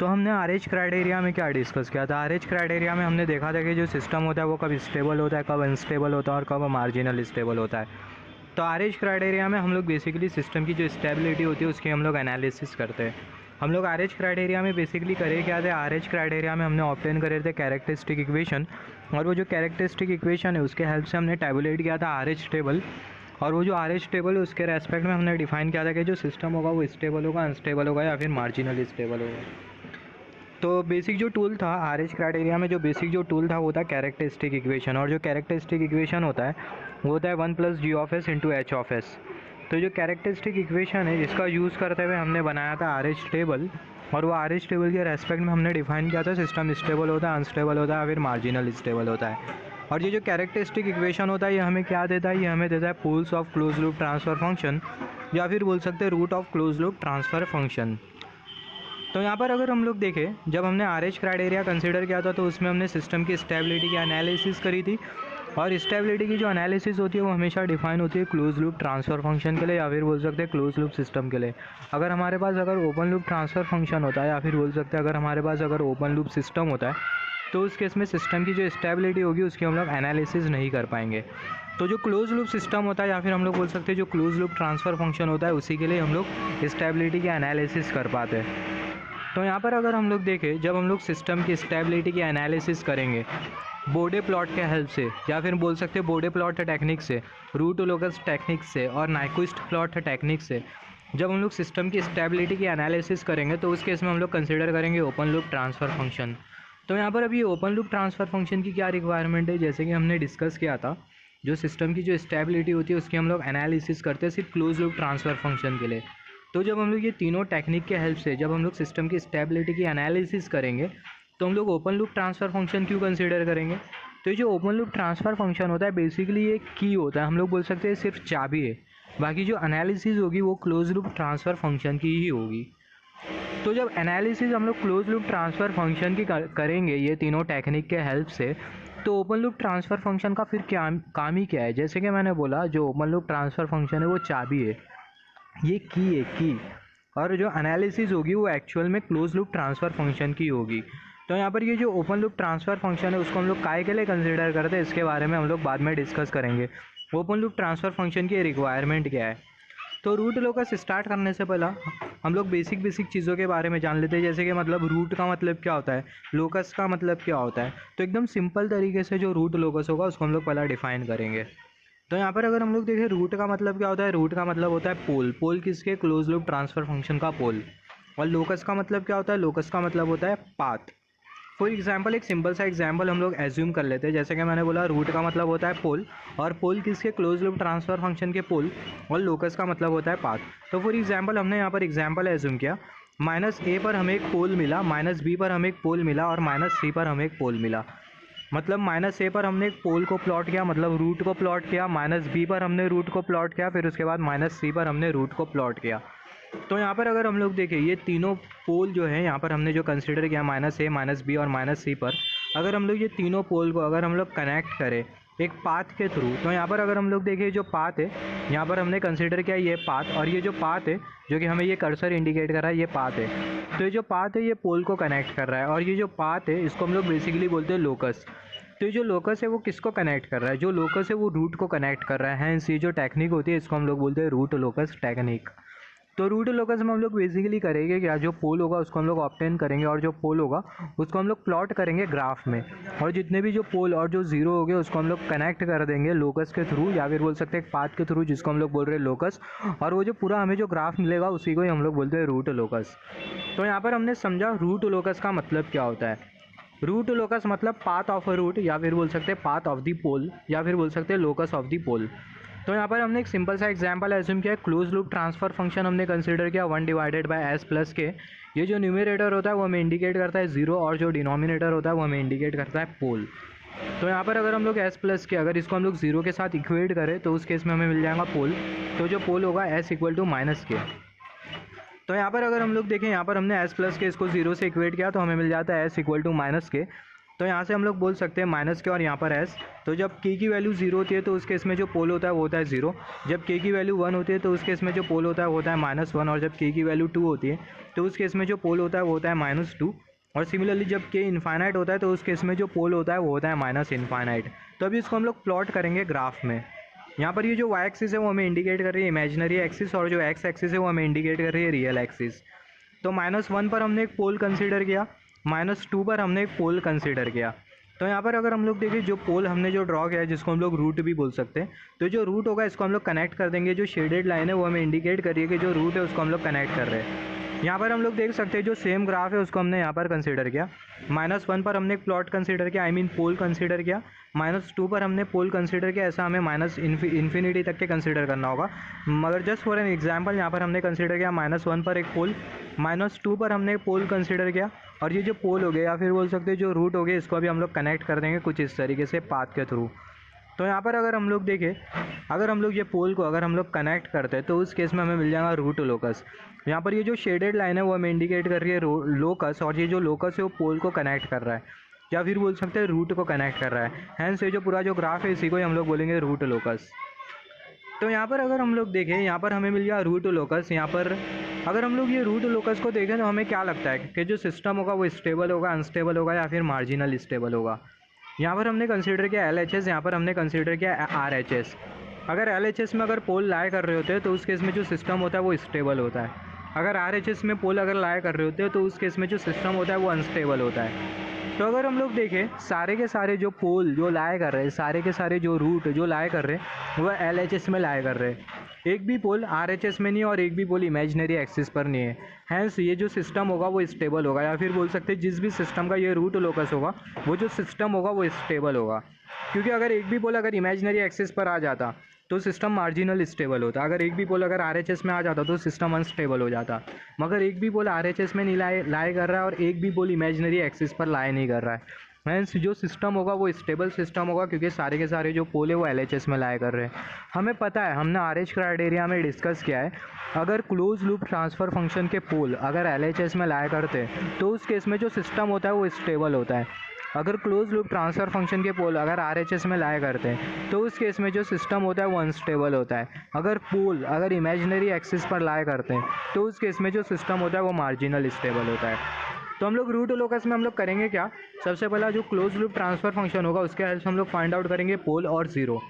तो हमने RH criteria में क्या डिस्कस किया था? आरएच क्राइटेरिया में हमने देखा था कि जो सिस्टम होता है वो कब स्टेबल होता है, कब अनस्टेबल होता है और कब मार्जिनल स्टेबल होता है। तो आरएच क्राइटेरिया में हम लोग बेसिकली सिस्टम की जो स्टेबिलिटी होती है उसकी हम लोग एनालिसिस करते हैं। हम लोग आरएच क्राइटेरिया में बेसिकली करे क्या थे? आरएच क्राइटेरिया में हमने ऑब्टेन करे थे कैरेक्टरिस्टिक इक्वेशन, और वो जो कैरेक्टरिस्टिक इक्वेशन है उसके हेल्प से हमने टैबुलेट किया था आरएच टेबल। और वो जो आरएच टेबल है उसके रेस्पेक्ट में हमने डिफाइन किया था कि जो सिस्टम होगा वो स्टेबल होगा, अनस्टेबल होगा या फिर मार्जिनली स्टेबल होगा। तो बेसिक जो टूल था आरएच क्राइटेरिया में, जो बेसिक जो टूल था वो था कैरेक्टरिस्टिक इक्वेशन, और जो कैरेक्टरिस्टिक इक्वेशन होता है वो होता है 1+g(s) × h(s). तो जो कैरेक्टरिस्टिक इक्वेशन है जिसका यूज़ करते हुए हमने बनाया था आरएच टेबल, और वो आरएच टेबल के रेस्पेक्ट में हमने डिफाइन किया था सिस्टम स्टेबल होता है, अनस्टेबल होता है, फिर मार्जिनल स्टेबल होता है। और ये जो कैरेक्टरिस्टिक इक्वेशन होता है ये हमें क्या देता है? ये हमें देता है poles of close loop transfer function, या फिर बोल सकते हैं root of close loop transfer function. तो यहाँ पर अगर हम लोग देखें, जब हमने आरएच क्राइटेरिया कंसिडर किया था तो उसमें हमने सिस्टम की स्टेबिलिटी की एनालिसिस करी थी, और स्टेबिलिटी की जो एनालिसिस होती है वो हमेशा डिफाइन होती है क्लोज लूप ट्रांसफ़र फंक्शन के लिए, या फिर बोल सकते हैं क्लोज लूप सिस्टम के लिए। अगर हमारे पास अगर ओपन लूप ट्रांसफ़र फंक्शन होता है, या फिर बोल सकते हैं अगर हमारे पास अगर ओपन लूप सिस्टम होता है, तो उस केस में सिस्टम की जो स्टेबिलिटी होगी उसकी हम लोग एनालिसिस नहीं कर पाएंगे। तो जो क्लोज लूप सिस्टम होता है, या फिर हम लोग बोल सकते हैं जो क्लोज लूप ट्रांसफ़र फंक्शन होता है, उसी के लिए हम लोग स्टेबिलिटी की एनालिसिस कर पाते हैं। तो यहाँ पर अगर हम लोग देखें, जब हम लोग सिस्टम की स्टेबिलिटी की एनालिसिस करेंगे बोडे प्लॉट के हेल्प से, या फिर बोल सकते हैं बोडे प्लॉट टेक्निक से, रूट लोकस टेक्निक से और नाइक्विस्ट प्लॉट टेक्निक से, जब हम लोग सिस्टम की स्टेबिलिटी की एनालिसिस करेंगे तो उस केस में हम लोग कंसिडर करेंगे ओपन लूप ट्रांसफ़र फंक्शन। तो यहाँ पर अभी ओपन लूप ट्रांसफ़र फंक्शन की क्या रिक्वायरमेंट है? जैसे कि हमने डिस्कस किया था, जो सिस्टम की जो स्टेबिलिटी होती है उसकी हम लोग एनालिसिस करते हैं सिर्फ क्लोज लूप ट्रांसफ़र फंक्शन के लिए। तो जब हम लोग ये तीनों टेक्निक के हेल्प से जब हम लोग सिस्टम की स्टेबिलिटी की एनालिसिस करेंगे तो हम लोग ओपन लूप ट्रांसफ़र फंक्शन क्यों कंसिडर करेंगे? तो ये जो ओपन लूप ट्रांसफ़र फंक्शन होता है बेसिकली ये की होता है, हम लोग बोल सकते हैं सिर्फ चाबी है, बाकी जो एनालिसिस होगी वो क्लोज लूप ट्रांसफ़र फंक्शन की ही होगी। तो जब एनालिसिस हम लोग क्लोज लूप ट्रांसफ़र फंक्शन की करेंगे ये तीनों टेक्निक के हेल्प से, तो ओपन लूप ट्रांसफ़र फंक्शन का फिर क्या काम ही क्या है? जैसे कि मैंने बोला, जो ओपन लूप ट्रांसफ़र फंक्शन है वो चाबी है, ये की है की, और जो एनालिसिस होगी वो एक्चुअल में क्लोज लूप ट्रांसफ़र फंक्शन की होगी। तो यहाँ पर ये जो ओपन लूप ट्रांसफ़र फंक्शन है उसको हम लोग काय के लिए कंसिडर करते हैं, इसके बारे में हम लोग बाद में डिस्कस करेंगे। ओपन लूप ट्रांसफ़र फंक्शन की रिक्वायरमेंट क्या है? तो रूट लोकस स्टार्ट करने से पहला हम लोग बेसिक चीज़ों के बारे में जान लेते हैं, जैसे कि मतलब रूट का मतलब क्या होता है, लोकस का मतलब क्या होता है। तो एकदम सिंपल तरीके से जो रूट लोकस होगा उसको हम लोग पहला डिफाइन करेंगे। तो यहाँ पर अगर हम लोग देखें रूट का मतलब क्या होता है, रूट का मतलब होता है पोल, पोल किसके? क्लोज लूप ट्रांसफ़र फंक्शन का पोल। और लोकस का मतलब क्या होता है? लोकस का मतलब होता है पाथ। फॉर एग्जाम्पल एक सिंपल सा एग्जाम्पल हम लोग एज्यूम कर लेते हैं, जैसे कि मैंने बोला रूट का मतलब होता है पोल, और पोल किसके? क्लोज लूप ट्रांसफ़र फंक्शन के पोल, और लोकस का मतलब होता है पाथ। तो फॉर एग्जाम्पल हमने यहाँ पर एग्जाम्पल एज्यूम किया, -a पर हमें एक पोल मिला, -b पर हमें एक पोल मिला, और -c पर हमें एक पोल मिला। मतलब -a पर हमने एक पोल को प्लॉट किया, मतलब रूट को प्लॉट किया, -b पर हमने रूट को प्लॉट किया, फिर उसके बाद -c पर हमने रूट को प्लॉट किया। तो यहाँ पर अगर हम लोग देखें ये तीनों पोल जो है यहाँ पर हमने जो कंसिडर किया -a, -b और -c पर, अगर हम लोग ये तीनों पोल को अगर हम लोग कनेक्ट करें एक पाथ के थ्रू, तो यहाँ पर अगर हम लोग देखें जो पाथ है यहाँ पर हमने कंसिडर किया ये पाथ, और ये जो पाथ है जो कि हमें ये कर्सर इंडिकेट कर रहा है ये पाथ है। तो ये जो पाथ है ये पोल को कनेक्ट कर रहा है, और ये जो पाथ है इसको हम लोग बेसिकली बोलते हैं लोकस। तो ये जो लोकस है वो किसको कनेक्ट कर रहा है? जो लोकस है वो रूट को कनेक्ट कर रहा है, हैंस ये जो टेक्निक होती है इसको हम लोग बोलते हैं रूट लोकस टेक्निक। तो रूट लोकस में हम लोग बेसिकली करेंगे क्या, जो पोल होगा उसको हम लोग ऑब्टेन करेंगे, और जो पोल होगा उसको हम लोग प्लॉट करेंगे ग्राफ में, और जितने भी जो पोल और जो जीरो हो गए उसको हम लोग कनेक्ट कर देंगे लोकस के थ्रू, या फिर बोल सकते हैं एक पाथ के थ्रू जिसको हम लोग बोल रहे हैं लोकस, और वो जो पूरा हमें जो ग्राफ मिलेगा उसी को ही हम लोग बोलते हैं रूट लोकस। तो यहाँ पर हमने समझा रूट लोकस का मतलब क्या होता है। रूट लोकस मतलब पाथ ऑफ अ रूट, या फिर बोल सकते हैं पाथ ऑफ द पोल, या फिर बोल सकते हैं लोकस ऑफ द पोल। तो यहाँ पर हमने एक सिंपल सा एग्जांपल एज्यूम किया, क्लोज लूप ट्रांसफ़र फंक्शन हमने कंसिडर किया 1/s प्लस के। ये जो न्यूमरेटर होता है वो हमें इंडिकेट करता है जीरो, और जो डिनोमिनेटर होता है वो हमें इंडिकेट करता है पोल। तो यहाँ पर अगर हम लोग s प्लस के अगर इसको हम लोग जीरो के साथ इक्वेट करें तो उस केस में हमें मिल जाएगा पोल। तो जो पोल होगा s = -k। तो यहाँ पर अगर हम लोग देखें, यहाँ पर हमने s प्लस के इसको जीरो से इक्वेट किया तो हमें मिल जाता है s = -k। तो यहाँ से हम लोग बोल सकते हैं माइनस के और यहाँ पर एस। तो जब के की वैल्यू 0 होती है तो उस केस में जो पोल होता है वो होता है 0। जब के की वैल्यू 1 होती है तो उस केस में जो पोल होता है वो होता है -1। और जब के की वैल्यू 2 होती है तो उस केस में जो पोल होता है वो होता है -2। और सिमिलरली जब के इन्फाइनाइट होता है तो उस केस में जो पोल होता है वो होता है माइनस इन्फाइनाइट। तो अभी इसको हम लोग प्लॉट करेंगे ग्राफ में। यहाँ पर ये जो वाई एक्सिस है वो हमें इंडिकेट कर रही है इमेजिनरी एक्सिस, और जो एक्स एक्सिस है वो हमें इंडिकेट कर रही है रियल एक्सिस। तो -1 पर हमने एक पोल कंसीडर किया, -2 पर हमने एक पोल कंसीडर किया। तो यहाँ पर अगर हम लोग देखें जो पोल हमने जो ड्रॉ किया है जिसको हम लोग रूट भी बोल सकते हैं, तो जो रूट होगा इसको हम लोग कनेक्ट कर देंगे। जो शेडेड लाइन है वो हमें इंडिकेट कर रही है कि जो रूट है उसको हम लोग कनेक्ट कर रहे हैं। यहाँ पर हम लोग देख सकते हैं जो सेम ग्राफ है उसको हमने यहाँ पर कंसीडर किया। -1 पर हमने एक प्लॉट कंसीडर किया, पोल कंसीडर किया। -2 पर हमने पोल कंसीडर किया। ऐसा हमें माइनस इन्फिनिटी तक के कंसीडर करना होगा, मगर जस्ट फॉर एन एग्जांपल यहाँ पर हमने कंसीडर किया -1 पर एक पोल, -2 पर हमने एक पोल कंसीडर किया। और ये जो पोल हो गए या फिर बोल सकते हैं जो रूट हो गए इसको अभी हम लोग कनेक्ट कर देंगे कुछ इस तरीके से पाथ के थ्रू। तो यहाँ पर अगर हम लोग देखें, अगर हम लोग ये पोल को अगर हम लोग कनेक्ट करते हैं तो उस केस में हमें मिल जाएगा रूट लोकस। यहाँ पर ये जो शेडेड लाइन है वो हमें इंडिकेट कर रही है लोकस, और ये जो लोकस है वो पोल को कनेक्ट कर रहा है या फिर बोल सकते हैं रूट को कनेक्ट कर रहा है। हैंस ये जो पूरा जो ग्राफ है इसी को ही हम लोग बोलेंगे रूट लोकस। तो यहाँ पर अगर हम लोग देखें, यहाँ पर हमें मिल गया रूट लोकस। यहाँ पर अगर हम लोग ये रूट लोकस को देखें तो हमें क्या लगता है कि जो सिस्टम होगा वो स्टेबल होगा, अनस्टेबल होगा या फिर मार्जिनल स्टेबल होगा। यहाँ पर हमने कंसीडर किया LHS, यहाँ पर हमने कंसीडर किया RHS। अगर LHS में अगर पोल लाई कर रहे होते हैं तो उस केस में जो सिस्टम होता है वो स्टेबल होता है। अगर RHS में पोल अगर लाई कर रहे होते हैं तो उस केस में जो सिस्टम होता है वो अनस्टेबल होता है। तो अगर हम लोग देखें सारे के सारे जो पोल जो लाई कर रहे हैं, सारे के सारे जो रूट जो लाई कर रहे हैं वो LHS में लाई कर रहे हैं। एक भी पोल RHS में नहीं है और एक भी पोल इमेजिनरी एक्सिस पर नहीं है। हैंस ये जो सिस्टम होगा वो स्टेबल होगा, या फिर बोल सकते हैं जिस भी सिस्टम का ये रूट लोकस होगा वो जो सिस्टम होगा वो स्टेबल होगा। क्योंकि अगर एक भी पोल अगर इमेजिनरी एक्सिस पर आ जाता तो सिस्टम मार्जिनल स्टेबल होता। अगर एक भी पोल अगर RHS में आ जाता तो सिस्टम अनस्टेबल हो जाता। मगर एक भी पोल RHS में नहीं लाई कर रहा है और एक भी पोल इमेजिनरी एक्सिस पर लाई नहीं कर रहा है। हैंस जो सिस्टम होगा वो स्टेबल सिस्टम होगा, क्योंकि सारे के सारे जो पोल है वो LHS में लाई कर रहे हैं। हमें पता है, हमने RH क्राइटेरिया में डिस्कस किया है, अगर क्लोज लूप ट्रांसफ़र फंक्शन के पोल अगर LHS में लाई करते हैं तो उस केस में जो सिस्टम होता है वो स्टेबल होता है। अगर क्लोज लूप ट्रांसफ़र फंक्शन के पोल अगर RHS में लाई करते हैं तो उस केस में जो सिस्टम होता है वो अनस्टेबल होता है। अगर पोल अगर इमेजिनरी एक्सिस पर लाई करते हैं तो उस केस में जो सिस्टम होता है वो मार्जिनल स्टेबल होता है। तो हम लोग रूट लोकस में हम लोग करेंगे क्या, सबसे पहला जो क्लोज लूप ट्रांसफ़र फंक्शन होगा उसके हेल्प से हम लोग फाइंड आउट करेंगे पोल और ज़ीरो,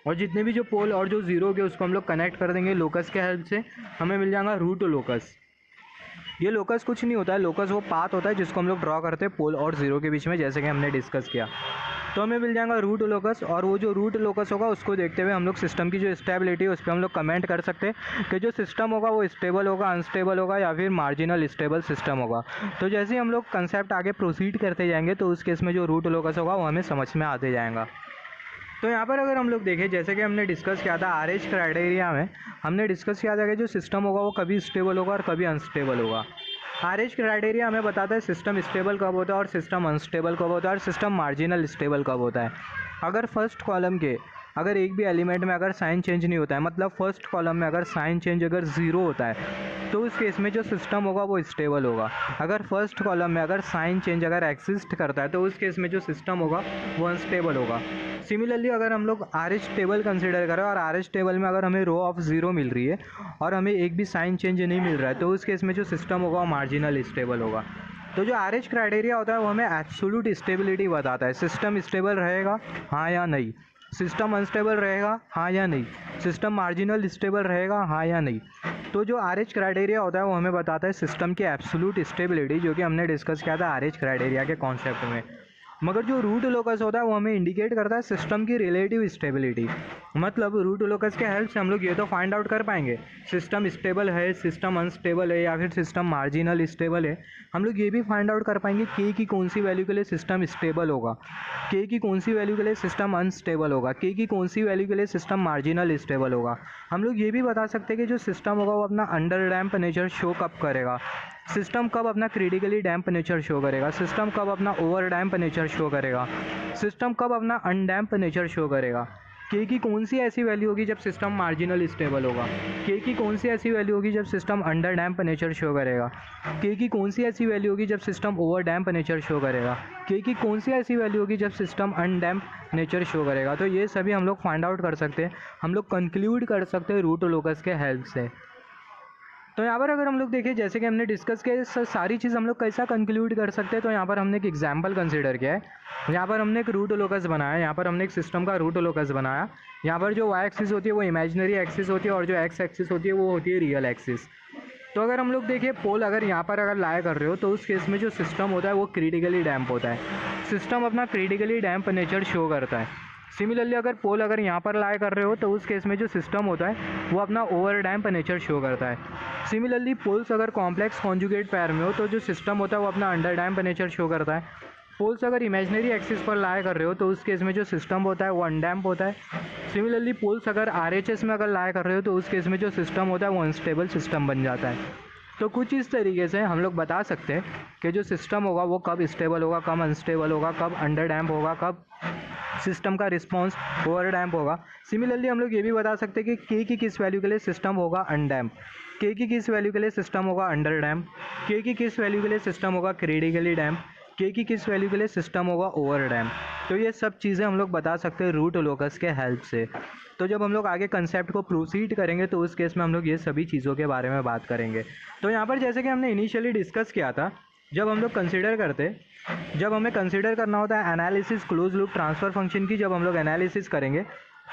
और जितने भी जो पोल और जो ज़ीरो के उसको हम लोग कनेक्ट कर देंगे लोकस के हेल्प से। हमें मिल जाएगा रूट लोकस। ये लोकस कुछ नहीं होता है, लोकस वो पाथ होता है जिसको हम लोग ड्रॉ करते हैं पोल और ज़ीरो के बीच में, जैसे कि हमने डिस्कस किया। तो हमें मिल जाएगा रूट लोकस, और वो जो रूट लोकस होगा उसको देखते हुए हम लोग सिस्टम की जो स्टेबिलिटी है उस पर हम लोग कमेंट कर सकते हैं कि जो सिस्टम होगा वो स्टेबल होगा, अनस्टेबल होगा या फिर मार्जिनल स्टेबल सिस्टम होगा। तो जैसे ही हम लोग कंसेप्ट आगे प्रोसीड करते जाएंगे तो उस केस में जो रूट लोकस होगा वो हमें समझ में आते जाएगा। तो यहाँ पर अगर हम लोग देखें, जैसे कि हमने डिस्कस किया था RH क्राइटेरिया में, हमने डिस्कस किया था कि जो सिस्टम होगा वो कभी स्टेबल होगा और कभी अनस्टेबल होगा। RH क्राइटेरिया हमें बताता है सिस्टम स्टेबल कब होता है और सिस्टम अनस्टेबल कब होता है और सिस्टम मार्जिनल स्टेबल कब होता है। अगर फर्स्ट कॉलम के अगर एक भी एलिमेंट में अगर साइन चेंज नहीं होता है, मतलब फर्स्ट कॉलम में अगर साइन चेंज अगर 0 होता है तो उस केस में जो सिस्टम होगा वो स्टेबल होगा। अगर फर्स्ट कॉलम में अगर साइन चेंज अगर एग्जिस्ट करता है तो उस केस में जो सिस्टम होगा वो अनस्टेबल होगा। सिमिलरली अगर हम लोग RH टेबल कंसिडर करें और RH टेबल में अगर हमें रो ऑफ 0 मिल रही है और हमें एक भी साइन चेंज नहीं मिल रहा है तो उस केस में जो सिस्टम होगा वो मार्जिनल स्टेबल होगा। तो जो RH क्राइटेरिया होता है वो हमें एब्सोल्यूट स्टेबिलिटी बताता है, सिस्टम स्टेबल रहेगा हाँ या नहीं, सिस्टम अनस्टेबल रहेगा हाँ या नहीं, सिस्टम मार्जिनल स्टेबल रहेगा हाँ या नहीं। तो जो RH क्राइटेरिया होता है वो हमें बताता है सिस्टम की एब्सोल्यूट स्टेबिलिटी, जो कि हमने डिस्कस किया था RH क्राइटेरिया के कॉन्सेप्ट में। मगर जो रूट लोकस होता है वो हमें इंडिकेट करता है सिस्टम की रिलेटिव स्टेबिलिटी। मतलब रूट लोकस के हेल्प से हम लोग ये तो फाइंड आउट कर पाएंगे सिस्टम स्टेबल है, सिस्टम अनस्टेबल है या फिर सिस्टम मार्जिनल स्टेबल है। हम लोग ये भी फाइंड आउट कर पाएंगे के की कौन सी वैल्यू के लिए सिस्टम स्टेबल होगा, के की कौन सी वैल्यू के लिए सिस्टम अनस्टेबल होगा, के की कौन सी वैल्यू के लिए सिस्टम मार्जिनल स्टेबल होगा। हम लोग ये भी बता सकते हैं कि जो सिस्टम होगा वो अपना अंडर डैम्प नेचर शो कब करेगा, सिस्टम कब अपना क्रिटिकली डैम्प नेचर शो करेगा, सिस्टम कब अपना ओवर डैम्प नेचर शो करेगा, सिस्टम कब अपना अनडैम्प नेचर शो करेगा। के की कौन सी ऐसी वैल्यू होगी जब सिस्टम मार्जिनल स्टेबल होगा, के की कौन सी ऐसी वैल्यू होगी जब system under damp nature show करेगा, के की कौन सी ऐसी वैल्यू होगी जब system over damp nature show करेगा, के की कौन सी ऐसी वैल्यू होगी जब सिस्टम अनडैम्प नेचर शो करेगा। तो ये सभी हम लोग फाइंड आउट कर सकते हैं, हम लोग कंक्लूड कर सकते हैं रूट लोकस के हेल्प से। तो यहाँ पर अगर हम लोग देखें, जैसे कि हमने डिस्कस किया सारी चीज़ हम लोग कैसा कंक्लूड कर सकते हैं। तो यहाँ पर हमने एक एग्जांपल कंसीडर किया है, यहाँ पर हमने एक रूट लोकस बनाया, यहाँ पर हमने एक सिस्टम का रूट लोकस बनाया। यहाँ पर जो वाई एक्सिस होती है वो इमेजिनरी एक्सिस होती है और जो एक्स एक्सिस होती है वो होती है रियल एक्सिस। तो अगर हम लोग देखें पोल अगर यहाँ पर अगर लाया कर रहे हो तो उस केस में जो सिस्टम होता है वो क्रिटिकली डैम्प होता है, सिस्टम अपना क्रिटिकली डैम्प नेचर शो करता है। सिमिलरली अगर पोल अगर यहाँ पर लाया कर रहे हो तो उस केस में जो सिस्टम होता है वो अपना ओवर डैम्प नेचर शो करता है। सिमिलरली पोल्स अगर कॉम्प्लेक्स कॉन्जुगेट पैर में हो तो जो सिस्टम होता है वो अपना अंडर डैम्प नेचर शो करता है। पोल्स अगर इमेजिनरी एक्सिस पर लाया कर रहे हो तो उस केस में जो सिस्टम होता है वो अनडैम्प होता है। सिमिलरली पोल्स अगर RHS में अगर लाया कर रहे हो तो उस केस में जो सिस्टम होता है वो अनस्टेबल सिस्टम बन जाता है। तो कुछ इस तरीके से हम लोग बता सकते हैं कि जो सिस्टम होगा वो कब स्टेबल होगा, कब अनस्टेबल होगा, कब अंडर डैम्प होगा, कब सिस्टम का रिस्पॉन्स ओवर डैम्प होगा। सिमिलरली हम लोग ये भी बता सकते हैं कि के की किस वैल्यू के लिए सिस्टम होगा अनडैम्प, के की किस वैल्यू के लिए सिस्टम होगा अंडर डैम्प, के की किस वैल्यू के लिए सिस्टम होगा क्रिटिकली डैम्प, के की किस वैल्यू के लिए सिस्टम होगा ओवर डैम्प। तो ये सब चीज़ें हम लोग बता सकते हैं रूट लोकस के हेल्प से। तो जब हम लोग आगे कंसेप्ट को प्रोसीड करेंगे तो उस केस में हम लोग ये सभी चीज़ों के बारे में बात करेंगे। तो यहाँ पर जैसे कि हमने इनिशियली डिस्कस किया था, जब हम लोग जब हमें कंसिडर करना होता है analysis close loop transfer function की, जब हम लोग एनालिसिस करेंगे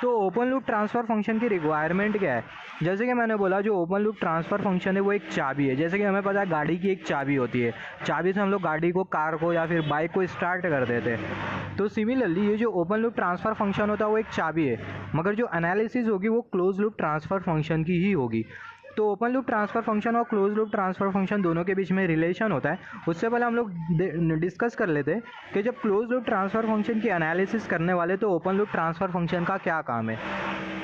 तो ओपन लूप ट्रांसफ़र फंक्शन की रिक्वायरमेंट क्या है। जैसे कि मैंने बोला जो ओपन लूप ट्रांसफ़र फंक्शन है वो एक चाबी है। जैसे कि हमें पता है गाड़ी की एक चाबी होती है, चाबी से हम लोग गाड़ी को, कार को या फिर बाइक को स्टार्ट कर देते हैं। तो सिमिलरली ये जो ओपन लूप ट्रांसफ़र फंक्शन होता है वो एक चाबी है, मगर जो एनालिसिस होगी वो क्लोज लूप ट्रांसफ़र फंक्शन की ही होगी। तो ओपन लूप ट्रांसफ़र फंक्शन और क्लोज लूप ट्रांसफ़र फंक्शन दोनों के बीच में रिलेशन होता है। उससे पहले हम लोग डिस्कस कर लेते हैं कि जब क्लोज लूप ट्रांसफ़र फंक्शन की एनालिसिस करने वाले तो ओपन लूप ट्रांसफ़र फंक्शन का क्या काम है।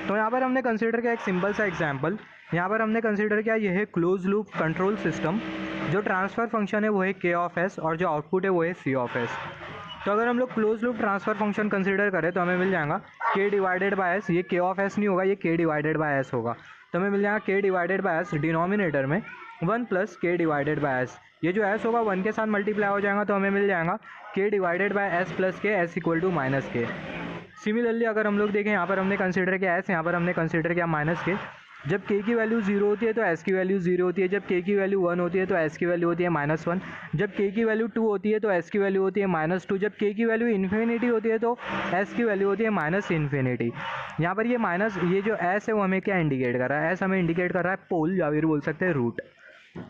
तो यहाँ पर हमने कंसीडर किया एक सिंपल सा एग्जांपल, यहाँ पर हमने कंसीडर किया यह है क्लोज लूप कंट्रोल सिस्टम, जो ट्रांसफ़र फंक्शन है वो है के ऑफ एस और जो आउटपुट है वो है सी ऑफ एस। तो अगर हम लोग close loop transfer function consider करें तो हमें मिल जाएगा के डिवाइडेड बाय एस, ये के ऑफ एस नहीं होगा, ये के डिवाइडेड बाय एस होगा। तो हमें मिल जाएगा k divided by S denominator में 1 प्लस के डिवाइडेड बाय एस, ये जो एस होगा 1 के साथ मल्टीप्लाई हो जाएगा तो हमें मिल जाएगा k divided by S plus के, एस इक्वल टू माइनस के। सिमिलरली अगर हम लोग देखें यहाँ पर हमने कंसीडर किया एस, यहाँ पर हमने कंसीडर किया माइनस के। जब के की वैल्यू 0 होती है तो एस की वैल्यू 0 होती है, जब के की वैल्यू 1 होती है तो एस की वैल्यू होती है -1, जब के की वैल्यू 2 होती है तो एस की वैल्यू होती है -2, जब के की वैल्यू इन्फिनिटी होती है तो एस की वैल्यू होती है -इन्फिनिटी। यहाँ पर ये जो एस है वो हमें क्या इंडिकेट कर रहा है, एस हमें इंडिकेट कर रहा है पोल या फिर बोल सकते हैं रूट।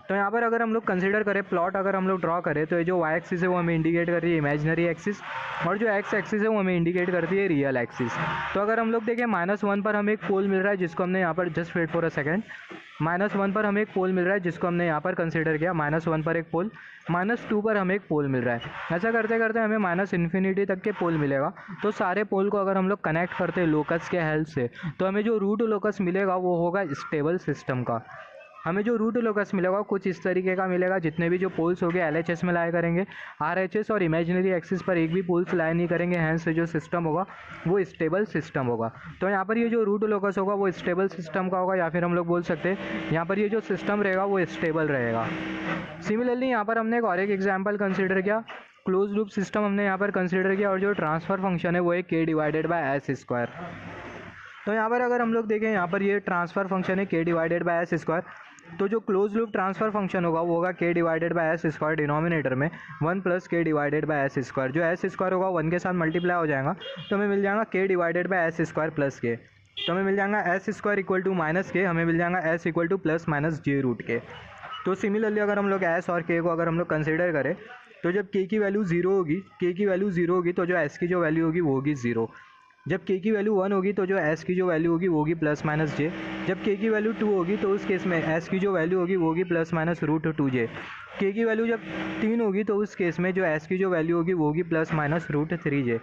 तो यहाँ पर अगर हम लोग कंसीडर करें प्लॉट, अगर हम लोग ड्रॉ करें तो ये जो वाई एक्सिस है वो हमें इंडिकेट कर रही है इमेजिनरी एक्सिस और जो एक्स एक्सिस है वो हमें इंडिकेट करती है रियल एक्सिस। तो अगर हम लोग देखें -1 पर हमें एक पोल मिल रहा है जिसको हमने यहाँ पर just wait for a second, -1 पर हमें एक पोल मिल रहा है जिसको हमने यहाँ पर कंसीडर किया, -1 पर एक पोल, -2 पर हमें एक पोल मिल रहा है। ऐसा करते करते हमें -इन्फिनिटी तक के पोल मिलेगा। तो सारे पोल को अगर हम लोग कनेक्ट करते हैं लोकस के हेल्प से तो हमें जो रूट लोकस मिलेगा वो होगा स्टेबल सिस्टम का। हमें जो रूट लोकस मिलेगा कुछ इस तरीके का मिलेगा, जितने भी जो पोल्स हो गए LHS में लाया करेंगे, RHS और इमेजिनरी एक्सिस पर एक भी पोल्स लाया नहीं करेंगे, हैंस जो सिस्टम होगा वो स्टेबल सिस्टम होगा। तो यहाँ पर ये जो रूट लोकस होगा वो स्टेबल सिस्टम का होगा, या फिर हम लोग बोल सकते हैं यहाँ पर ये जो सिस्टम रहेगा वो स्टेबल रहेगा। सिमिलरली यहाँ पर हमने एक एग्जाम्पल कंसिडर किया, क्लोज लूप सिस्टम हमने यहाँ पर कंसिडर किया और जो ट्रांसफ़र फंक्शन है वो है के डिवाइडेड बाय एस स्क्वायर। तो यहाँ पर अगर हम लोग देखें यहाँ पर ये ट्रांसफ़र फंक्शन है के डिवाइडेड बाय एस स्क्वायर, तो जो क्लोज लूप ट्रांसफ़र फंक्शन होगा वो होगा के divided by s square denominator में 1 प्लस के डिवाइडेड बाय एस स्क्वायर, जो एस स्क्वायर होगा 1 के साथ मल्टीप्लाई हो जाएगा तो हमें मिल जाएगा k divided by s square plus k. तो हमें मिल जाएगा s square equal to minus k, हमें मिल जाएगा s equal to plus minus j root k. तो सिमिलरली अगर हम लोग एस और के को अगर हम लोग कंसिडर करें तो जब के की वैल्यू 0 होगी तो जो एस की जो वैल्यू होगी वो होगी 0, जब के की वैल्यू 1 होगी तो जो एस की जो वैल्यू होगी वो होगी प्लस माइनस जे, जब के की वैल्यू 2 होगी तो उस केस में एस की जो वैल्यू होगी वो होगी प्लस माइनस रूट 2j, के की वैल्यू जब 3 होगी तो उस केस में जो एस की जो वैल्यू होगी वो होगी प्लस माइनस रूट 3j।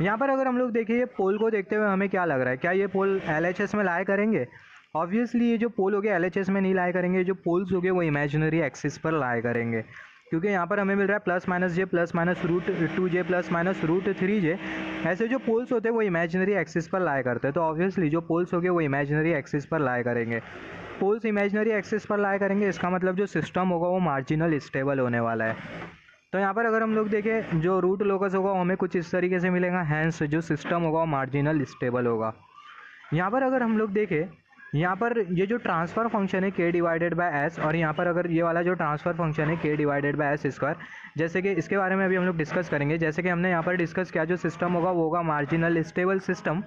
यहाँ पर अगर हम लोग देखें ये पोल को देखते हुए हमें क्या लग रहा है, क्या ये पोल LHS में लाया करेंगे? ऑब्वियसली ये जो पोल हो गए LHS में नहीं लाया करेंगे, जो पोल्स हो गए वो इमेजिनरी एक्सिस पर लाया करेंगे। क्योंकि यहाँ पर हमें मिल रहा है plus minus j plus minus root 2j plus minus root 3j। ऐसे जो पोल्स होते हैं वो इमेजिनरी एक्सिस पर लाया करते हैं, तो ऑब्वियसली जो पोल्स हो गए वो इमेजिनरी एक्सिस पर लाया करेंगे। पोल्स इमेजिनरी एक्सिस पर लाया करेंगे, इसका मतलब जो सिस्टम होगा वो मार्जिनल स्टेबल होने वाला है। तो यहाँ पर अगर हम लोग देखें जो रूट लोकस होगा वो हमें कुछ इस तरीके से मिलेगा, हैंस जो सिस्टम होगा वो मार्जिनल स्टेबल होगा। यहाँ पर अगर हम लोग देखें, यहाँ पर ये जो ट्रांसफ़र फंक्शन है k डिवाइडेड बाय एस, और यहाँ पर अगर ये वाला जो ट्रांसफ़र फंक्शन है k divided by s square, जैसे कि इसके बारे में अभी हम लोग डिस्कस करेंगे। जैसे कि हमने यहाँ पर डिस्कस किया, जो सिस्टम होगा वो होगा marginal stable system.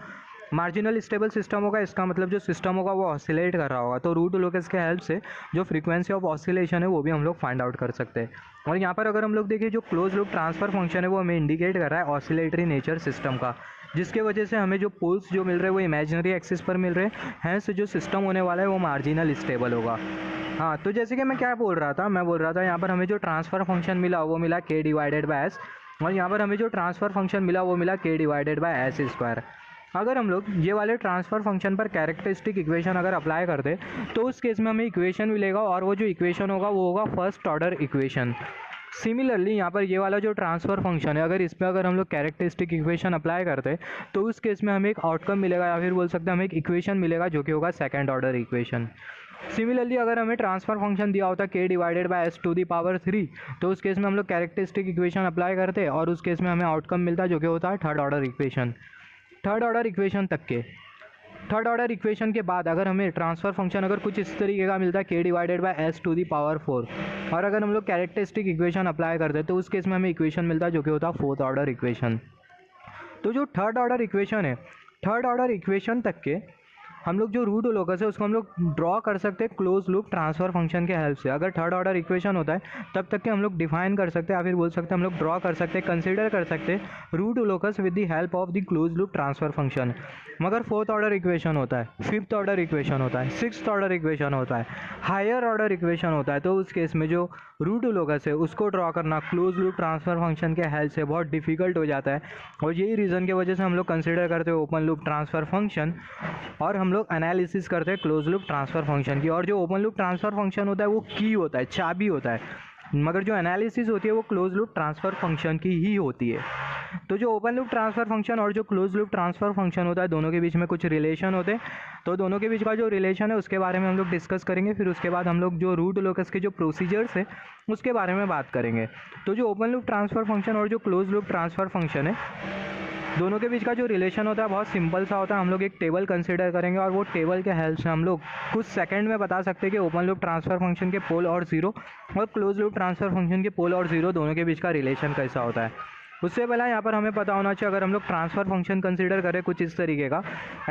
Marginal stable system होगा, इसका मतलब जो सिस्टम होगा वो ऑसिलेट कर रहा होगा, तो रूट लोकस के हेल्प से जो फ्रीक्वेंसी ऑफ ऑसिलेशन है वो भी हम लोग फाइंड आउट कर सकते हैं। और यहाँ पर अगर हम लोग देखें जो क्लोज लूप ट्रांसफ़र फंक्शन है वो हमें इंडिकेट कर रहा है ऑसिलेटरी नेचर सिस्टम का, जिसके वजह से हमें जो पोल्स जो मिल रहे हैं वो इमेजिनरी एक्सिस पर मिल रहे हैं, हैंस जो सिस्टम होने वाला है वो मार्जिनल स्टेबल होगा। हाँ, तो जैसे कि मैं क्या बोल रहा था, मैं बोल रहा था यहाँ पर हमें जो ट्रांसफ़र फंक्शन मिला वो मिला k डिवाइडेड बाय एस, और यहाँ पर हमें जो ट्रांसफ़र फंक्शन मिला वो मिला k divided by s square. अगर हम लोग ये वाले ट्रांसफ़र फंक्शन पर कैरेक्टरिस्टिक इक्वेशन अगर अप्लाई करते तो उस केस में हमें इक्वेशन मिलेगा, और वो जो इक्वेशन होगा वो होगा फर्स्ट ऑर्डर इक्वेशन। सिमिलरली यहाँ पर ये वाला जो ट्रांसफ़र फंक्शन है, अगर इस पर अगर हम लोग कैरेक्टरिस्टिक इक्वेशन अप्लाई करते तो उस केस में हमें एक आउटकम मिलेगा, या फिर बोल सकते हैं हमें एक इक्वेशन मिलेगा जो कि होगा सेकंड ऑर्डर इक्वेशन। सिमिलरली अगर हमें ट्रांसफ़र फंक्शन दिया होता k divided by S to the power 3, तो उस केस में हम लोग कैरेक्टरिस्टिक इक्वेशन अप्लाई करते और उस केस में हमें आउटकम मिलता जो कि होता है third order equation. Third order equation तक के थर्ड ऑर्डर इक्वेशन के बाद अगर हमें ट्रांसफ़र फंक्शन अगर कुछ इस तरीके का मिलता है k divided by S to the power 4, और अगर हम लोग कैरेक्टरिस्टिक इक्वेशन अप्लाई करते तो उस केस में हमें इक्वेशन मिलता है जो कि होता है फोर्थ ऑर्डर इक्वेशन। तो जो थर्ड ऑर्डर इक्वेशन है, थर्ड ऑर्डर इक्वेशन तक के हम लोग जो रूट लोकस है उसको हम लोग ड्रॉ कर सकते हैं क्लोज लूप ट्रांसफ़र फंक्शन के हेल्प से। अगर थर्ड ऑर्डर इक्वेशन होता है तब तक के हम लोग डिफाइन कर सकते हैं, या फिर बोल सकते हैं हम लोग ड्रॉ कर सकते हैं, कंसीडर कर सकते हैं root locus with the help of the close loop transfer function. मगर फोर्थ ऑर्डर इक्वेशन होता है, फिफ्थ ऑर्डर इक्वेशन होता है, सिक्स्थ ऑर्डर इक्वेशन होता है, हायर ऑर्डर इक्वेशन होता है, तो उस केस में जो रूट लोकस है उसको ड्रॉ करना क्लोज लूप ट्रांसफ़र फंक्शन के हेल्प से बहुत डिफिकल्ट हो जाता है। और यही रीज़न की वजह से हम लोग कंसिडर करते हैं ओपन लूप ट्रांसफ़र फंक्शन, और हम लोग एनालिसिस करते हैं क्लोज लूप ट्रांसफ़र फंक्शन की। और जो ओपन लूप ट्रांसफ़र फंक्शन होता है वो की होता है, चाबी होता है, मगर जो एनालिसिस होती है वो क्लोज लूप ट्रांसफ़र फंक्शन की ही होती है। तो जो ओपन लूप ट्रांसफ़र फंक्शन और जो क्लोज लूप ट्रांसफ़र फंक्शन होता है दोनों के बीच में कुछ रिलेशन होते हैं, तो दोनों के बीच का जो रिलेशन है उसके बारे में हम लोग डिस्कस करेंगे। फिर उसके बाद हम लोग जो रूट लोकस के जो प्रोसीजर्स है उसके बारे में बात करेंगे। तो जो ओपन लूप ट्रांसफ़र फंक्शन और जो क्लोज लूप ट्रांसफ़र फंक्शन है दोनों के बीच का जो रिलेशन होता है बहुत सिंपल सा होता है। हम लोग एक टेबल कंसीडर करेंगे और वो टेबल के हेल्प से हम लोग कुछ सेकंड में बता सकते हैं कि ओपन लूप ट्रांसफ़र फंक्शन के पोल और ज़ीरो और क्लोज लूप ट्रांसफ़र फंक्शन के पोल और ज़ीरो दोनों के बीच का रिलेशन कैसा होता है। उससे पहले यहाँ पर हमें पता होना चाहिए, अगर हम लोग ट्रांसफ़र फंक्शन कंसीडर करें कुछ इस तरीके का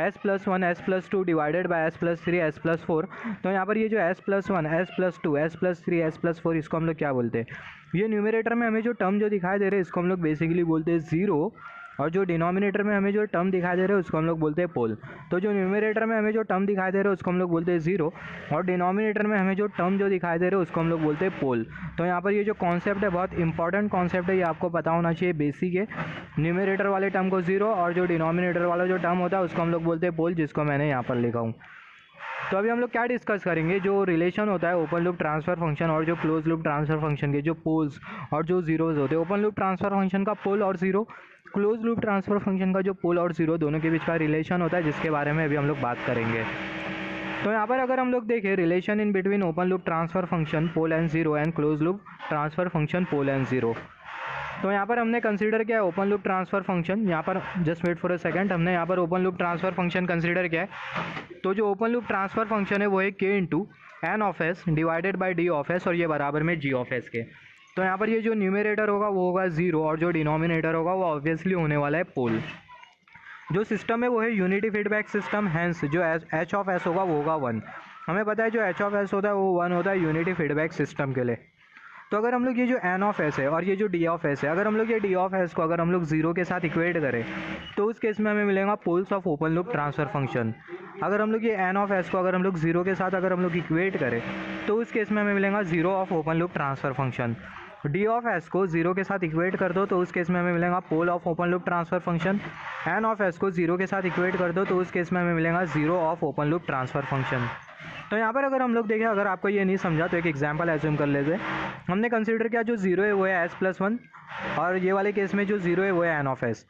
s+1 s+2 divided by s+3 s+4, तो यहाँ पर ये जो s+1 s+2 s+3 s+4 इसको हम लोग क्या बोलते हैं, ये न्यूमरेटर में हमें जो टर्म जो दिखाई दे रहे हैं इसको हम लोग बेसिकली बोलते हैं ज़ीरो, और जो डिनोमिनेटर में हमें जो टर्म दिखाई दे रहे हैं उसको हम लोग बोलते हैं पोल। तो जो न्यूमरेटर में हमें जो टर्म दिखाई दे रहे हैं उसको हम लोग बोलते हैं ज़ीरो, और डिनोमिनेटर में हमें जो टर्म जो दिखाई दे रहे हैं उसको हम लोग बोलते हैं पोल। तो यहाँ पर ये जो कॉन्सेप्ट है बहुत इंपॉर्टेंट कॉन्सेप्ट है, ये आपको पता होना चाहिए, बेसिक है। न्यूमरेटर वाले टर्म को ज़ीरो और जो डिनोमिनेटर वाला जो टर्म होता है उसको हम लोग बोलते हैं पोल, जिसको मैंने यहाँ पर लिखा हूँ। तो अभी हम लोग क्या डिस्कस करेंगे, जो रिलेशन होता है ओपन लूप ट्रांसफ़र फंक्शन और जो क्लोज लूप ट्रांसफ़र फंक्शन के जो पोल्स और जो ज़ीरोज़ होते हैं। ओपन लूप ट्रांसफ़र फंक्शन का पोल और zero, close loop transfer function का जो पोल और ज़ीरो दोनों के बीच का रिलेशन होता है, जिसके बारे में अभी हम लोग बात करेंगे। तो यहाँ पर अगर हम लोग देखें relation in between open loop transfer function pole and zero and close loop transfer function pole and zero, तो यहाँ पर हमने कंसीडर किया है ओपन लूप ट्रांसफ़र फंक्शन। यहाँ पर just wait for a second, हमने यहाँ पर open loop transfer function consider किया है। तो जो ओपन लूप ट्रांसफ़र फंक्शन है वो है k into N of S divided by D of S, और ये बराबर में जी ऑफ एस के। तो यहाँ पर ये जो न्यूमरेटर होगा वो होगा ज़ीरो और जो डिनोमिनेटर होगा वो ऑब्वियसली होने वाला है पोल। जो सिस्टम है वो है यूनिटी फीडबैक सिस्टम, हैंस जो एच ऑफ एस होगा वो होगा 1। हमें पता है जो एच ऑफ एस होता है वो 1 होता है यूनिटी फीडबैक सिस्टम के लिए। तो अगर हम लोग ये जो एन ऑफ एस है और ये जो डी ऑफ एस है, अगर हम लोग ये डी ऑफ एस को अगर हम लोग ज़ीरो के साथ इक्वेट करें तो उस केस में हमें मिलेगा poles of open loop transfer function. अगर हम लोग ये एन ऑफ एस को अगर हम लोग ज़ीरो के साथ अगर हम लोग इक्वेट करें तो उस केस में हमें मिलेगा zero of open loop transfer function. D of S को ज़ीरो के साथ इक्वेट कर दो तो उस केस में हमें मिलेगा pole of open loop transfer function. N of S को ज़ीरो के साथ इक्वेट कर दो तो उस केस में हमें मिलेगा zero of open loop transfer function. तो यहाँ पर अगर हम लोग देखें, अगर आपको ये नहीं समझा तो एक एग्जांपल एज्यूम कर लेते हैं। हमने कंसीडर किया जो जीरो है वो है s+1, और ये वाले केस में जो जीरो है वो है n ऑफ s,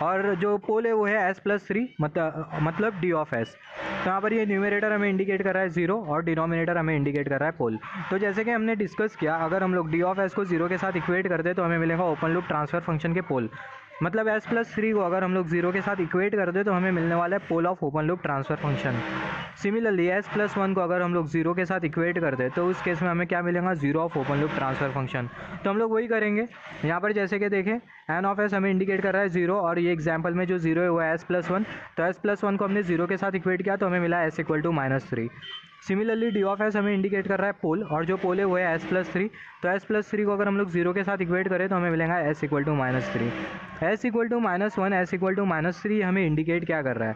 और जो पोल है वो है s+3 मतलब d ऑफ s। तो यहाँ पर ये न्यूमरेटर हमें इंडिकेट कर रहा है जीरो और डिनोमिनेटर हमें इंडिकेट कर रहा है पोल। तो जैसे कि हमने डिस्कस किया, अगर हम लोग d ऑफ s को जीरो के साथ इक्वेट करते तो हमें मिलेगा ओपन लूप ट्रांसफर फंक्शन के पोल। मतलब s+3 को अगर हम लोग जीरो के साथ इक्वेट करते तो हमें मिलने वाला है pole of open loop transfer function. Similarly s+1 को अगर हम लोग जीरो के साथ इक्वेट करते तो उस केस में हमें क्या मिलेगा, zero of open loop transfer function. तो हम लोग वही करेंगे यहाँ पर। जैसे कि देखें n ऑफ s हमें इंडिकेट कर रहा है जीरो, और ये एग्जाम्पल में जो जीरो है वो है s+1। तो s+1 को हमने जीरो के साथ इक्वेट किया तो हमें मिला s = -3। Similarly d of s हमें इंडिकेट कर रहा है पोल, और जो पोल है वो है s+3। तो s+3 को अगर हम लोग जीरो के साथ इक्वेट करें तो हमें मिलेगा s = -3। s = -1, s = -3 हमें इंडिकेट क्या कर रहा है,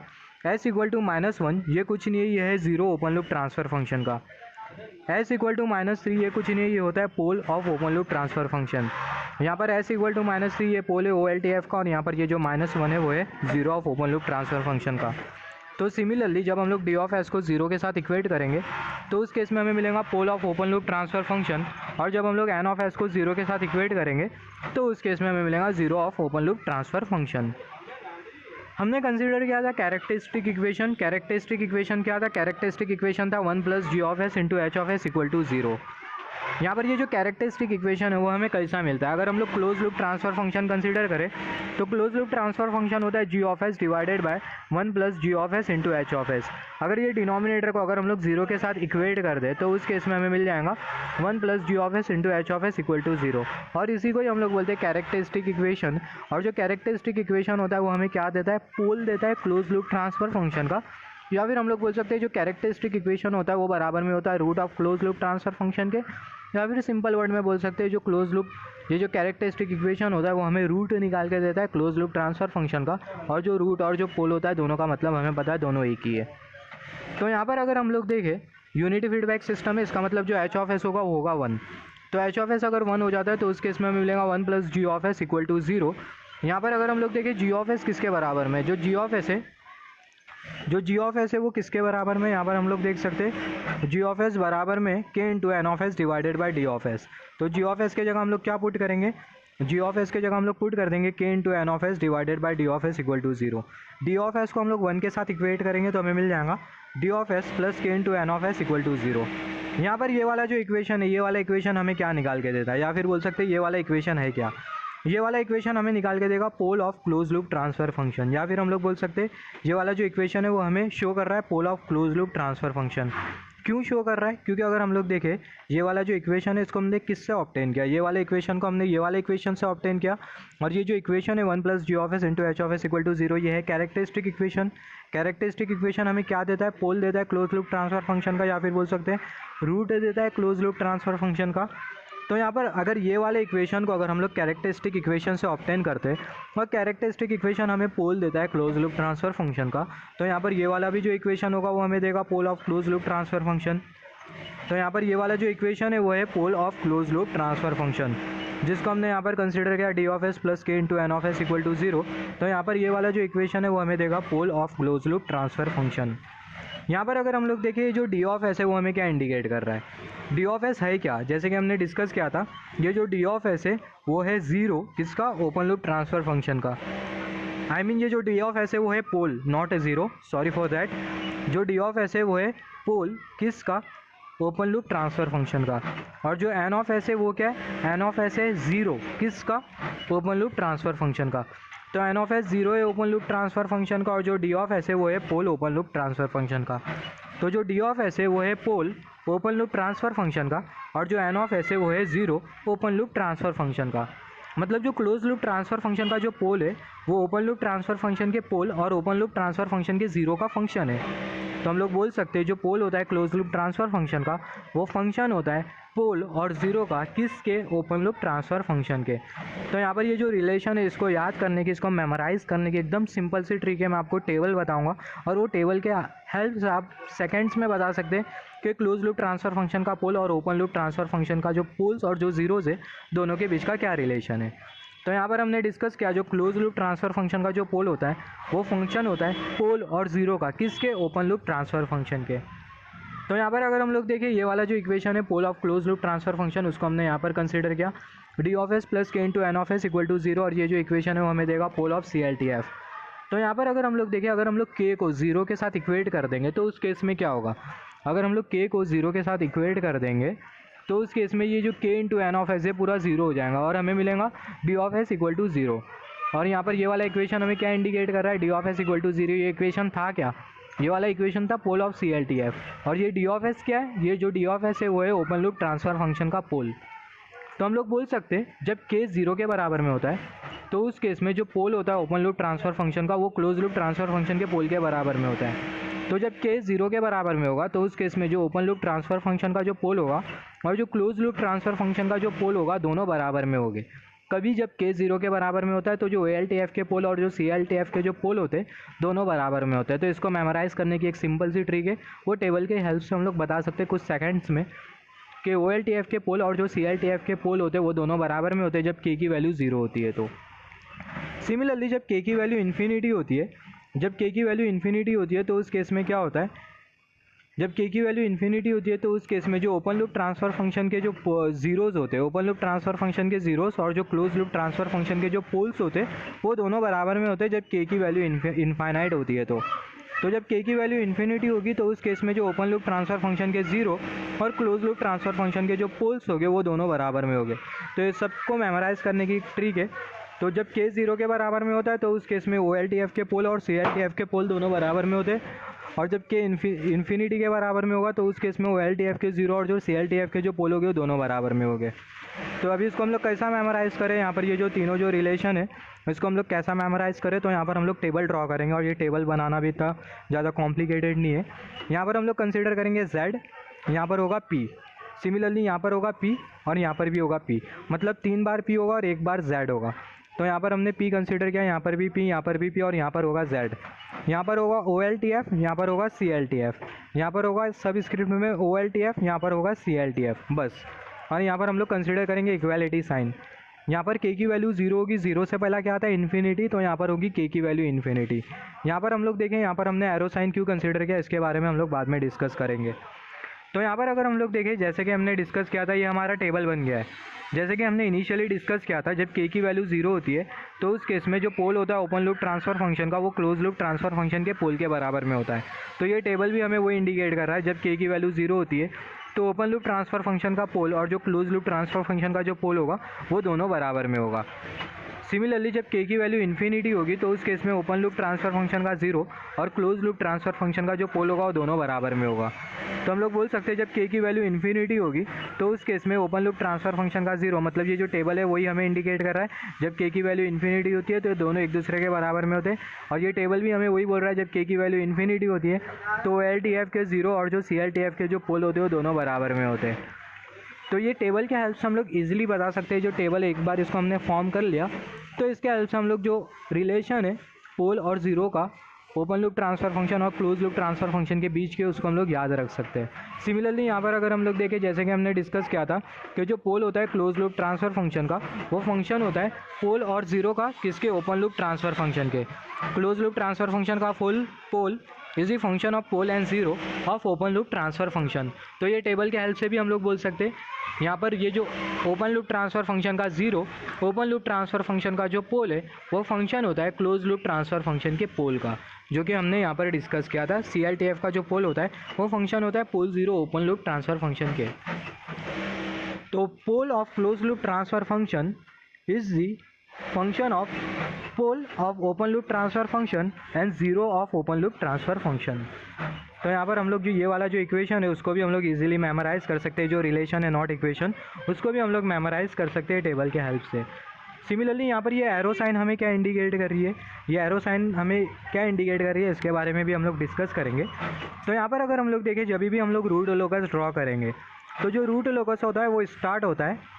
s = -1 ये कुछ नहीं है, ये है zero open loop transfer function का। s = -3 ये कुछ नहीं है, ये होता है pole of open loop transfer function. यहाँ पर s = -3 ये पोल है OLTF का, और यहाँ पर ये जो -1 है वो है zero of open loop transfer function का। तो सिमिलरली जब हम लोग d ऑफ s को जीरो के साथ इक्वेट करेंगे तो उस केस में हमें मिलेगा pole of open loop transfer function, और जब हम लोग n ऑफ s को जीरो के साथ इक्वेट करेंगे तो उस केस में हमें मिलेगा zero of open loop transfer function. हमने कंसीडर किया था कैरेक्टरिस्टिक इक्वेशन। कैरेक्टरिस्टिक इक्वेशन क्या था, कैरेक्टरिस्टिक इक्वेशन था 1 + g of s into h of s = 0। यहाँ पर ये जो कैरेक्टरिस्टिक इक्वेशन है वो हमें कैसा मिलता है, अगर हम लोग close loop transfer function consider करें तो क्लोज लूप ट्रांसफर फंक्शन होता है g of s divided by 1 + g of s into h of s। अगर ये डिनोमिनेटर को अगर हम लोग जीरो के साथ इक्वेट कर दें तो उस केस में हमें मिल जाएगा 1 + g of s into h of s = 0, और इसी को ही हम लोग बोलते हैं कैरेक्टरिस्टिक इक्वेशन। और जो कैरेक्टरिस्टिक इक्वेशन होता है वो हमें क्या देता है, पोल देता है क्लोज लूप ट्रांसफर फंक्शन का। या फिर हम लोग बोल सकते हैं जो कैरेक्टरिस्टिक इक्वेशन होता है वो बराबर में होता है root of close loop transfer function के। या फिर सिंपल वर्ड में बोल सकते हैं जो क्लोज लूप, ये जो कैरेक्टरिस्टिक इक्वेशन होता है वो हमें रूट निकाल के देता है क्लोज लूप ट्रांसफर फंक्शन का, और जो रूट और जो पोल होता है दोनों का मतलब हमें पता है दोनों एक ही है। तो यहाँ पर अगर हम लोग देखें यूनिटी फीडबैक सिस्टम है, इसका मतलब जो h ऑफ s होगा वो होगा 1। तो h ऑफ s अगर 1 हो जाता है तो उस केस में हमें मिलेगा 1 + g ऑफ s = 0। यहाँ पर अगर हम लोग देखें g ऑफ s किसके बराबर में, जो g ऑफ s है वो किसके बराबर में, यहाँ पर हम लोग देख सकते हैं g ऑफ s बराबर में k × n of s divided by d of s। तो g ऑफ s के जगह हम लोग क्या पुट करेंगे, g ऑफ s के जगह हम लोग पुट कर देंगे k × n of s divided by d of s = 0। d of s को हम लोग 1 के साथ इक्वेट करेंगे तो हमें मिल जाएगा d of s plus k × n of s = 0। यहाँ पर ये वाला जो इक्वेशन है, ये वाला इक्वेशन हमें क्या निकाल के देता है, या फिर बोल सकते हैं ये वाला इक्वेशन है क्या, ये वाला इक्वेशन हमें निकाल के देगा pole of close loop transfer function. या फिर हम लोग बोल सकते हैं ये वाला जो इक्वेशन है वो हमें शो कर रहा है pole of close loop transfer function. क्यों शो कर रहा है, क्योंकि अगर हम लोग देखें ये वाला जो इक्वेशन है इसको हमने किससे ऑब्टेन किया, ये वाले इक्वेशन को हमने ये वाले इक्वेशन से ऑब्टेन किया, और ये जो इक्वेशन है 1 + g of s into h of s = 0 ये है कैरेक्टरिस्टिक इक्वेशन। कैरेक्टरिस्टिक इक्वेशन हमें क्या देता है, पोल देता है क्लोज लूप ट्रांसफर फंक्शन का, या फिर बोल सकते हैं रूट देता है क्लोज लूप ट्रांसफर फंक्शन का। तो यहाँ पर अगर ये वाले इक्वेशन को अगर हम लोग कैरेक्टरिस्टिक इक्वेशन से ऑब्टेन करते हैं और कैरेक्टरिस्टिक इक्वेशन हमें पोल देता है क्लोज लूप ट्रांसफर फंक्शन का, तो यहाँ पर ये वाला भी जो इक्वेशन होगा वो हमें देगा pole of close loop transfer function. तो यहाँ पर ये वाला जो इक्वेशन है वो है pole of close loop transfer function, जिसको हमने यहाँ पर कंसीडर किया d of s plus k × n of s = 0। तो यहाँ पर ये वाला जो इक्वेशन है वो हमें देगा pole of close loop transfer function. यहाँ पर अगर हम लोग देखें जो d ऑफ s है वो हमें क्या इंडिकेट कर रहा है, d ऑफ s है क्या, जैसे कि हमने डिस्कस किया था ये जो d ऑफ s है वो है 0 किसका, ओपन लूप ट्रांसफर फंक्शन का। ये जो d ऑफ s है वो है pole, not a 0, sorry for that. जो d ऑफ s है वो है पोल किसका, ओपन लूप ट्रांसफर फंक्शन का। और जो n ऑफ s है वो क्या है, n ऑफ s है 0 किसका, ओपन लूप ट्रांसफर फंक्शन का। तो n ऑफ s 0 है ओपन लूप ट्रांसफर फंक्शन का, और जो d ऑफ s है वो है पोल ओपन लूप ट्रांसफर फंक्शन का। तो जो d ऑफ s है वो है पोल ओपन लूप ट्रांसफर फंक्शन का, और जो n ऑफ s है वो है 0 ओपन लूप ट्रांसफर फंक्शन का। मतलब जो क्लोज लूप ट्रांसफर फंक्शन का जो पोल है वो ओपन लूप ट्रांसफर फंक्शन के पोल और ओपन लूप ट्रांसफर फंक्शन के 0 का फंक्शन है। तो हम लोग बोल सकते हैं जो पोल होता है क्लोज लूप ट्रांसफर फंक्शन का वो फंक्शन होता है पोल और 0 का, किसके, ओपन लूप ट्रांसफर फंक्शन के। तो यहाँ पर ये जो रिलेशन है इसको याद करने की, इसको मेमोराइज़ करने की एकदम सिंपल सी ट्रिक है। मैं आपको टेबल बताऊँगा और वो टेबल के हेल्प से आप सेकेंड्स में बता सकते हैं कि क्लोज लूप ट्रांसफर फंक्शन का पोल और ओपन लूप ट्रांसफर फंक्शन का जो पोल्स और जो जीरोज़ है दोनों के बीच का क्या रिलेशन है। तो यहाँ पर हमने डिस्कस किया जो क्लोज लूप ट्रांसफर फंक्शन का जो पोल होता है वो फंक्शन होता है पोल और 0 का, किसके, ओपन लूप ट्रांसफर फंक्शन के। तो यहाँ पर अगर हम लोग देखें ये वाला जो इक्वेशन है pole of close loop transfer function, उसको हमने यहाँ पर कंसीडर किया D of S plus K into N of S equal to zero, और ये जो इक्वेशन है वो हमें देगा pole of C L T F. तो यहाँ पर अगर हम लोग देखें, अगर हम लोग के को जीरो के साथ इक्वेट कर देंगे तो उस केस में क्या होगा, अगर हम लोग के को जीरो के साथ इक्वेट कर देंगे तो उस केस में ये जो के इंटू एन ऑफ एस है पूरा जीरो हो जाएगा और हमें मिलेगा D of S equal to zero. और यहाँ पर ये वाला इक्वेशन हमें क्या इंडिकेट कर रहा है, D of S equal to zero. ये इक्वेशन था क्या, ये वाला इक्वेशन था pole of C L T F. और ये डी ऑफ एस क्या है, ये जो डी ऑफ एस है वो है ओपन लूप ट्रांसफर फंक्शन का पोल। तो हम लोग बोल सकते हैं जब के जीरो के बराबर में होता है तो उस केस में जो पोल होता है ओपन लूप ट्रांसफर फंक्शन का वो क्लोज लूप ट्रांसफर फंक्शन के पोल के बराबर में होता है। तो जब के जीरो के बराबर में होगा तो उस केस में जो ओपन लूप ट्रांसफर फंक्शन का जो पोल होगा और जो क्लोज लूप ट्रांसफर फंक्शन का जो पोल होगा दोनों बराबर में होंगे। कभी जब के जीरो के बराबर में होता है तो जो ए एल टी एफ के पोल और जो सी एल टी एफ के जो पोल होते हैं दोनों बराबर में होते हैं। तो इसको मेमोराइज़ करने की एक सिंपल सी ट्रिक है, वो टेबल के हेल्प से हम लोग बता सकते हैं कुछ सेकंड्स में कि ओ एल टी एफ के पोल और जो सी एल टी एफ के पोल होते हैं वो दोनों बराबर में होते हैं जब के की वैल्यू ज़ीरो होती है। तो सिमिलरली जब के की वैल्यू इन्फिनिटी होती है, जब के की वैल्यू इन्फिनिटी होती है तो उस केस में क्या होता है, जब के की वैल्यू इन्फिनिटी होती है तो उस केस में जो ओपन लूप ट्रांसफर फंक्शन के जो जीरोज़ होते हैं, ओपन लूप ट्रांसफर फंक्शन के जीरोज़ और जो क्लोज लूप ट्रांसफर फंक्शन के जो पोल्स होते हैं वो दोनों बराबर में होते हैं जब के की वैल्यू इनफाइनाइट होती है। तो जब के की वैल्यू इन्फिनिटी होगी तो उस केस में जो ओपन लूप ट्रांसफर फंक्शन के जीरो और क्लोज लूप ट्रांसफर फंक्शन के जो पोल्स होंगे वो दोनों बराबर में होंगे। तो ये सबको मेमोराइज़ करने की ट्रिक है। तो जब के जीरो के बराबर में होता है तो उस केस में ओ एल टी एफ के पोल और सी एल टी एफ के पोल दोनों बराबर में होते हैं, और जब के इन्फिनिटी के बराबर में होगा तो उस केस में ओ एल टी एफ के जीरो और जो सी एल टी एफ के जो पोल होंगे वो दोनों बराबर में होंगे। तो अभी इसको हम लोग कैसा मेमोराइज़ करें, यहाँ पर ये जो तीनों जो रिलेशन है इसको हम लोग कैसा मेमोराइज़ करें, तो यहाँ पर हम लोग टेबल ड्रॉ करेंगे और ये टेबल बनाना भी इतना ज़्यादा कॉम्प्लिकेटेड नहीं है। यहाँ पर हम लोग कंसिडर करेंगे Z, यहाँ पर होगा P, सिमिलरली यहाँ पर होगा P और यहाँ पर भी होगा P, मतलब 3 बार P होगा और 1 बार Z होगा। तो यहाँ पर हमने P कंसिडर किया, यहाँ पर भी P, यहाँ पर भी P और यहाँ पर होगा Z। यहाँ पर होगा OLTF, यहाँ पर होगा CLTF, यहाँ पर होगा सब स्क्रिप्ट में OLTF, यहाँ पर होगा CLTF बस। और यहाँ पर हम लोग कंसिडर करेंगे इक्वालिटी साइन। यहाँ पर के की वैल्यू जीरो होगी, जीरो से पहला क्या आता है इन्फिनिटी, तो यहाँ पर होगी के की वैल्यू इन्फिनिटी। यहाँ पर हम लोग देखें, यहाँ पर हमने एरो साइन क्यों कंसिडर किया इसके बारे में हम लोग बाद में डिस्कस करेंगे। तो यहाँ पर अगर हम लोग देखें, जैसे कि हमने डिस्कस किया था, ये हमारा टेबल बन गया है। जैसे कि हमने इनिशियली डिस्कस किया था, जब के की वैल्यू जीरो होती है तो उस केस में जो पोल होता है ओपन लूप ट्रांसफर फंक्शन का वो क्लोज लूप ट्रांसफर फंक्शन के पोल के बराबर में होता है। तो ये टेबल भी हमें वो इंडिकेट कर रहा है, जब के की वैल्यू जीरो होती है तो ओपन लूप ट्रांसफर फंक्शन का पोल और जो क्लोज लूप ट्रांसफर फंक्शन का जो पोल होगा वो दोनों बराबर में होगा। सिमिलरली जब के की वैल्यू इन्फिनिटी होगी तो उस केस में ओपन लूप ट्रांसफर फंक्शन का जीरो और क्लोज लूप ट्रांसफर फंक्शन का जो पोल होगा वो दोनों बराबर में होगा। तो हम लोग बोल सकते हैं जब के की वैल्यू इन्फिनिटी होगी तो उस केस में ओपन लूप ट्रांसफर फंक्शन का जीरो, मतलब ये जो टेबल है वही हमें इंडिकेट कर रहा है, जब के की वैल्यू इन्फिनिटी होती है तो दोनों एक दूसरे के बराबर में होते हैं। और ये टेबल भी हमें वही बोल रहा है, जब के की वैल्यू इन्फिनिटी होती है तो एल टी एफ के जीरो और जो सी एल टी एफ के जो पोल होते हैं वो दोनों बराबर में होते हैं। तो ये टेबल के हेल्प से हम लोग ईजिली बता सकते हैं, जो टेबल एक बार इसको हमने फॉर्म कर लिया तो इसके हेल्प से हम लोग जो रिलेशन है पोल और ज़ीरो का ओपन लूप ट्रांसफ़र फंक्शन और क्लोज लूप ट्रांसफ़र फंक्शन के बीच के उसको हम लोग याद रख सकते हैं। सिमिलरली यहाँ पर अगर हम लोग देखें, जैसे कि हमने डिस्कस किया था कि जो पोल होता है क्लोज लूप ट्रांसफ़र फंक्शन का वो फंक्शन होता है पोल और ज़ीरो का, किसके, ओपन लूप ट्रांसफ़र फंक्शन के। क्लोज लूप ट्रांसफ़र फंक्शन का full pole is the function of pole and zero of open loop transfer function. तो ये टेबल के हेल्प से भी हम लोग बोल सकते हैं, यहाँ पर ये जो ओपन लूप ट्रांसफ़र फंक्शन का zero, open loop transfer function का जो पोल है वो फंक्शन होता है क्लोज लूप ट्रांसफ़र फंक्शन के पोल का, जो कि हमने यहाँ पर डिस्कस किया था। CLTF का जो पोल होता है वो फंक्शन होता है pole zero open loop transfer function के। तो pole of close loop transfer function is the function of pole of open loop transfer function and zero of open loop transfer function. तो यहाँ पर हम लोग जो ये वाला जो इक्वेशन है उसको भी हम लोग इजीली मेमोराइज़ कर सकते हैं, जो रिलेशन है नॉट इक्वेशन उसको भी हम लोग मेमोराइज़ कर सकते हैं टेबल के हेल्प से। सिमिलरली यहाँ पर ये एरो साइन हमें क्या इंडिकेट कर रही है, ये एरो साइन हमें क्या इंडिकेट कर रही है इसके बारे में भी हम लोग डिस्कस करेंगे। तो यहाँ पर अगर हम लोग देखें, जब भी हम लोग रूट लोकस ड्रॉ करेंगे तो जो रूट लोकस होता है वो स्टार्ट होता है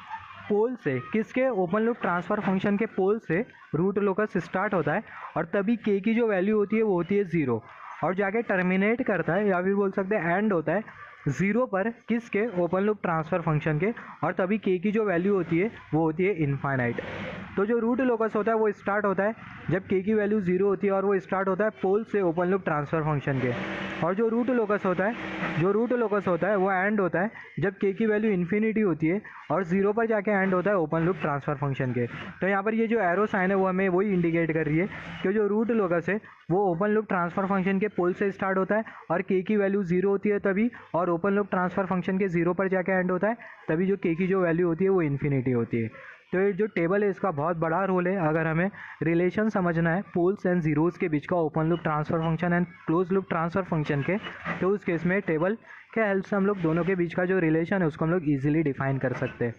पोल से, किसके, ओपन लूप ट्रांसफ़र फंक्शन के पोल से रूट लोकस स्टार्ट होता है, और तभी के की जो वैल्यू होती है वो होती है ज़ीरो, और जाके टर्मिनेट करता है या फिर बोल सकते हैं एंड होता है ज़ीरो पर, किसके, ओपन लूप ट्रांसफ़र फंक्शन के, और तभी के की जो वैल्यू होती है वो होती है इनफाइनाइट। तो जो रूट लोकस होता है वो स्टार्ट होता है जब के की वैल्यू 0 होती है और वो स्टार्ट होता है पोल से ओपन लूप ट्रांसफ़र फंक्शन के। और जो रूट लोकस होता है वो एंड होता है जब के की वैल्यू इन्फिनिटी होती है और 0 पर जाके एंड होता है ओपन लूप ट्रांसफ़र फंक्शन के। तो यहाँ पर ये जो एरो साइन है वो हमें वही इंडिकेट कर रही है कि जो रूट लोकस है वो ओपन लूप ट्रांसफ़र फंक्शन के पोल से स्टार्ट होता है और के की वैल्यू 0 होती है तभी, और ओपन लूप ट्रांसफ़र फंक्शन के 0 पर जाके एंड होता है तभी जो के की जो वैल्यू होती है वो इन्फिनिटी होती है। तो ये जो टेबल है इसका बहुत बड़ा रोल है अगर हमें रिलेशन समझना है पोल्स एंड जीरोज़ के बीच का open loop transfer function and close loop transfer function के। तो उस केस में टेबल के हेल्प से हम लोग दोनों के बीच का जो रिलेशन है उसको हम लोग ईजिली डिफाइन कर सकते हैं।